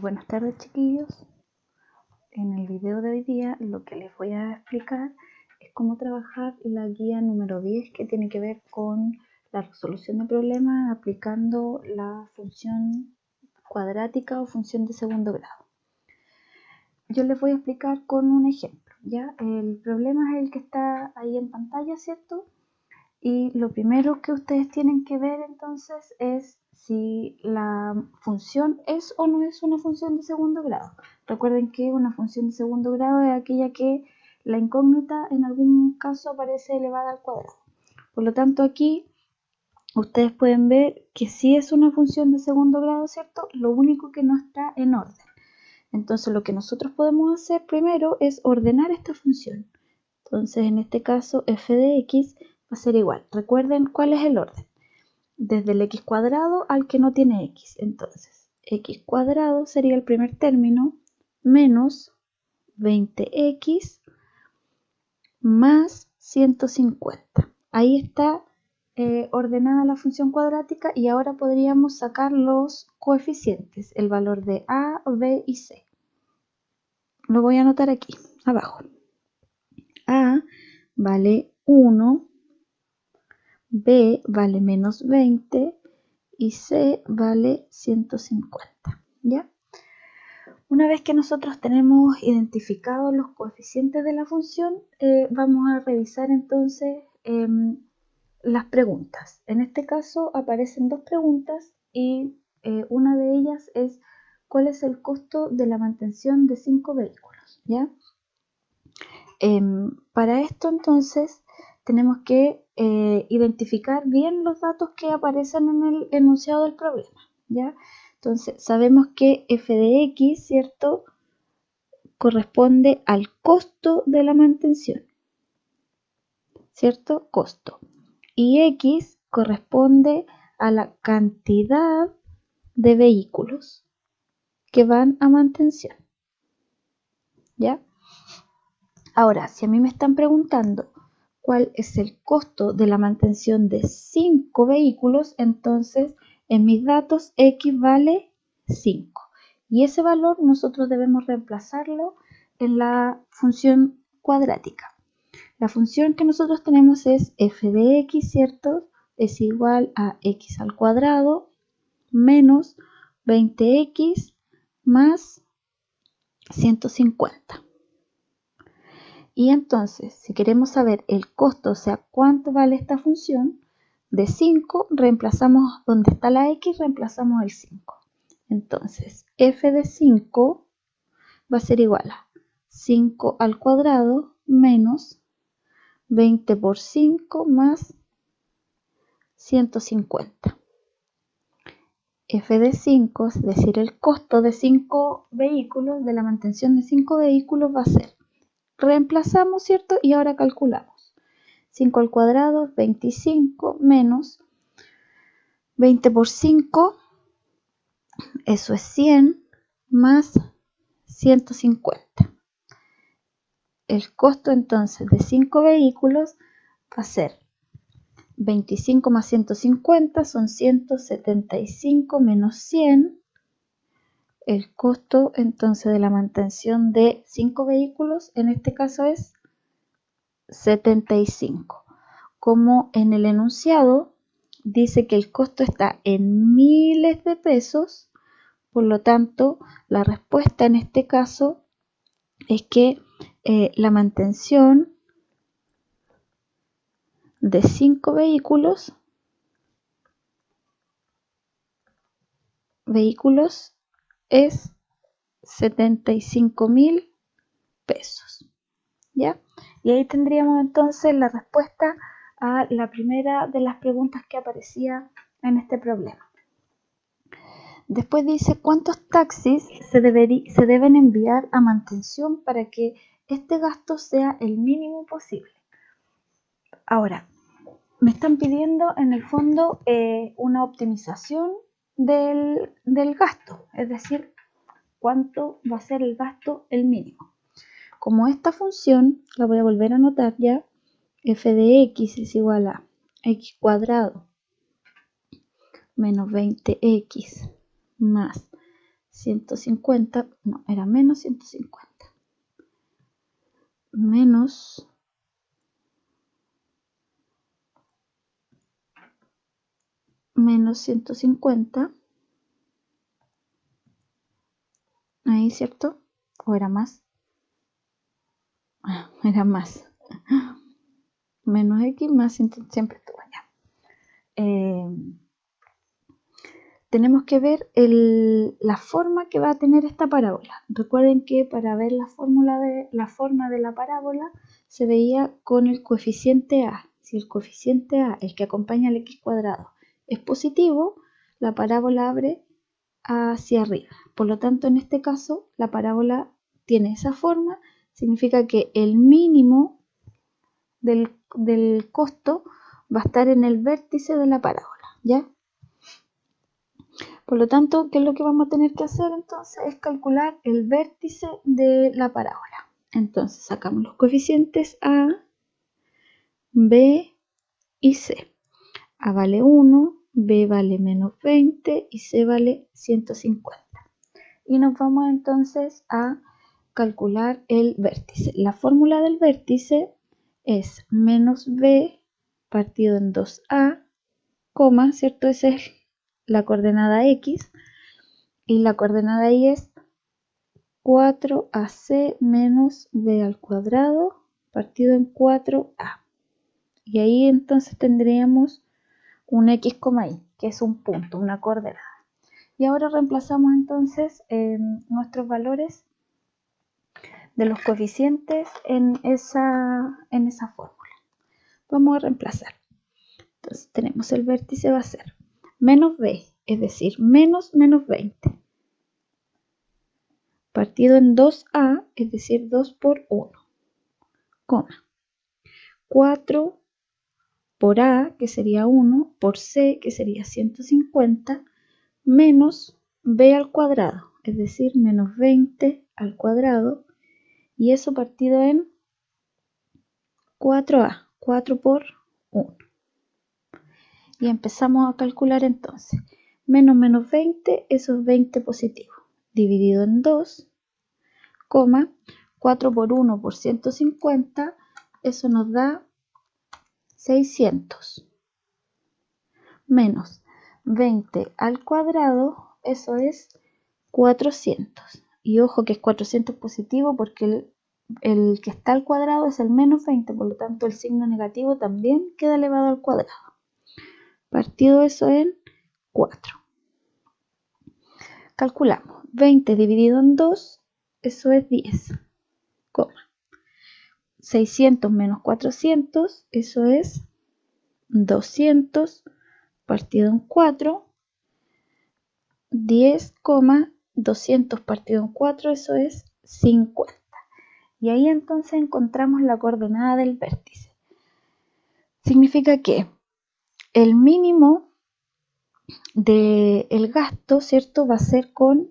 Buenas tardes, chiquillos. En el video de hoy día lo que les voy a explicar es cómo trabajar la guía número 10 que tiene que ver con la resolución de problemas aplicando la función cuadrática o función de segundo grado. Yo les voy a explicar con un ejemplo, ¿ya? El problema es el que está ahí en pantalla, ¿cierto? Y lo primero que ustedes tienen que ver entonces es si la función es o no es una función de segundo grado. Recuerden que una función de segundo grado es aquella que la incógnita en algún caso aparece elevada al cuadrado. Por lo tanto, aquí ustedes pueden ver que sí es una función de segundo grado, ¿cierto? Lo único que no está en orden. Entonces, lo que nosotros podemos hacer primero es ordenar esta función. Entonces, en este caso, f de x va a ser igual. Recuerden cuál es el orden. Desde el x cuadrado al que no tiene x. Entonces, x cuadrado sería el primer término menos 20x más 150. Ahí está ordenada la función cuadrática y ahora podríamos sacar los coeficientes, el valor de a, b y c. Lo voy a anotar aquí, abajo. A vale 1, B vale menos 20 y C vale 150, ¿ya? Una vez que nosotros tenemos identificados los coeficientes de la función, vamos a revisar entonces las preguntas. En este caso aparecen dos preguntas y una de ellas es ¿cuál es el costo de la mantención de 5 vehículos? ¿Ya? Para esto entonces tenemos que identificar bien los datos que aparecen en el enunciado del problema, ¿ya? Entonces sabemos que f de x, ¿cierto?, corresponde al costo de la mantención, ¿cierto? Costo. Y x corresponde a la cantidad de vehículos que van a mantención, ¿ya? Ahora, si a mí me están preguntando cuál es el costo de la mantención de 5 vehículos, entonces en mis datos x vale 5. Y ese valor nosotros debemos reemplazarlo en la función cuadrática. La función que nosotros tenemos es f de x, ¿cierto? Es igual a x al cuadrado menos 20x más 150. Y entonces, si queremos saber el costo, o sea, cuánto vale esta función, de 5 reemplazamos donde está la x, reemplazamos el 5. Entonces, f de 5 va a ser igual a 5 al cuadrado menos 20 por 5 más 150. F de 5, es decir, el costo de 5 vehículos, de la mantención de 5 vehículos va a ser, reemplazamos, ¿cierto? Y ahora calculamos. 5 al cuadrado, 25 menos 20 por 5, eso es 100 más 150. El costo entonces de 5 vehículos va a ser 25 más 150 son 175 menos 100. El costo entonces de la mantención de 5 vehículos en este caso es 75. Como en el enunciado dice que el costo está en miles de pesos, por lo tanto la respuesta en este caso es que la mantención de 5 vehículos es 75.000 pesos, ¿ya? Y ahí tendríamos entonces la respuesta a la primera de las preguntas que aparecía en este problema. Después dice cuántos taxis se deben enviar a mantención para que este gasto sea el mínimo posible. Ahora, me están pidiendo en el fondo una optimización del gasto, es decir, cuánto va a ser el gasto el mínimo. Como esta función, la voy a volver a anotar ya, f de x es igual a x cuadrado menos 20x más 150, no, era menos 150. Menos 150. Ahí, ¿cierto? ¿O era más? Ah, era más. Menos x más 100, siempre estuvo allá. Tenemos que ver la forma que va a tener esta parábola. Recuerden que para ver la forma de la parábola se veía con el coeficiente a. Si el coeficiente a, el que acompaña al x cuadrado, es positivo, la parábola abre hacia arriba. Por lo tanto, en este caso, la parábola tiene esa forma. Significa que el mínimo del costo va a estar en el vértice de la parábola, ¿ya? Por lo tanto, ¿qué es lo que vamos a tener que hacer entonces? Es calcular el vértice de la parábola. Entonces sacamos los coeficientes A, B y C. A vale 1, B vale menos 20 y C vale 150. Y nos vamos entonces a calcular el vértice. La fórmula del vértice es menos B partido en 2A, coma, ¿cierto? Esa es la coordenada X. Y la coordenada y es 4ac menos b al cuadrado partido en 4a. Y ahí entonces tendríamos un x, y, que es un punto, una coordenada. Y ahora reemplazamos entonces nuestros valores de los coeficientes en esa fórmula. Vamos a reemplazar. Entonces tenemos el vértice va a ser menos b, es decir, menos 20. Partido en 2a, es decir, 2 por 1, coma, 4 por a, que sería 1, por c, que sería 150, menos b al cuadrado, es decir, menos 20 al cuadrado, y eso partido en 4a, 4 por 1. Y empezamos a calcular entonces. Menos 20, eso es 20 positivo, dividido en 2, coma, 4 por 1 por 150, eso nos da 600. Menos 20 al cuadrado, eso es 400. Y ojo que es 400 positivo porque el que está al cuadrado es el menos 20, por lo tanto el signo negativo también queda elevado al cuadrado. Partido eso en 4. Calculamos. 20 dividido en 2, eso es 10, coma. 600 menos 400, eso es 200 partido en 4, 10, 200 partido en 4, eso es 50. Y ahí entonces encontramos la coordenada del vértice. Significa que el mínimo del gasto, ¿cierto? Va a ser con,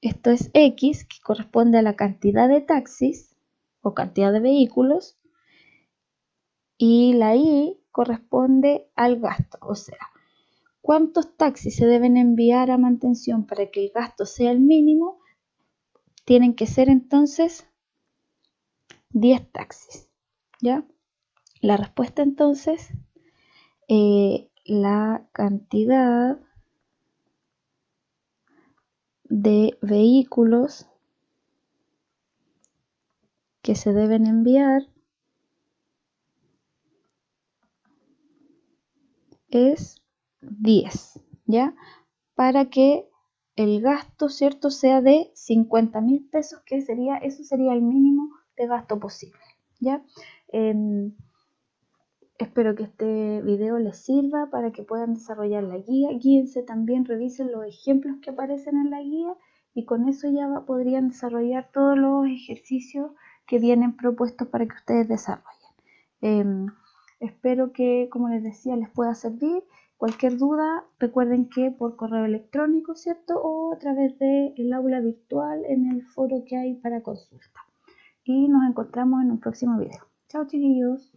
esto es X, que corresponde a la cantidad de taxis o cantidad de vehículos, y la Y corresponde al gasto, o sea, ¿cuántos taxis se deben enviar a mantención para que el gasto sea el mínimo? Tienen que ser entonces 10 taxis, ¿ya? La respuesta entonces, la cantidad de vehículos que se deben enviar es 10, ¿ya? Para que el gasto, ¿cierto?, sea de 50.000 pesos, que eso sería el mínimo de gasto posible, ¿ya? Espero que este video les sirva para que puedan desarrollar la guía. Guíense también, revisen los ejemplos que aparecen en la guía y con eso ya podrían desarrollar todos los ejercicios que vienen propuestos para que ustedes desarrollen. Espero que, como les decía, les pueda servir. Cualquier duda, recuerden que por correo electrónico, ¿cierto? O a través del aula virtual en el foro que hay para consulta. Y nos encontramos en un próximo video. Chao, chiquillos.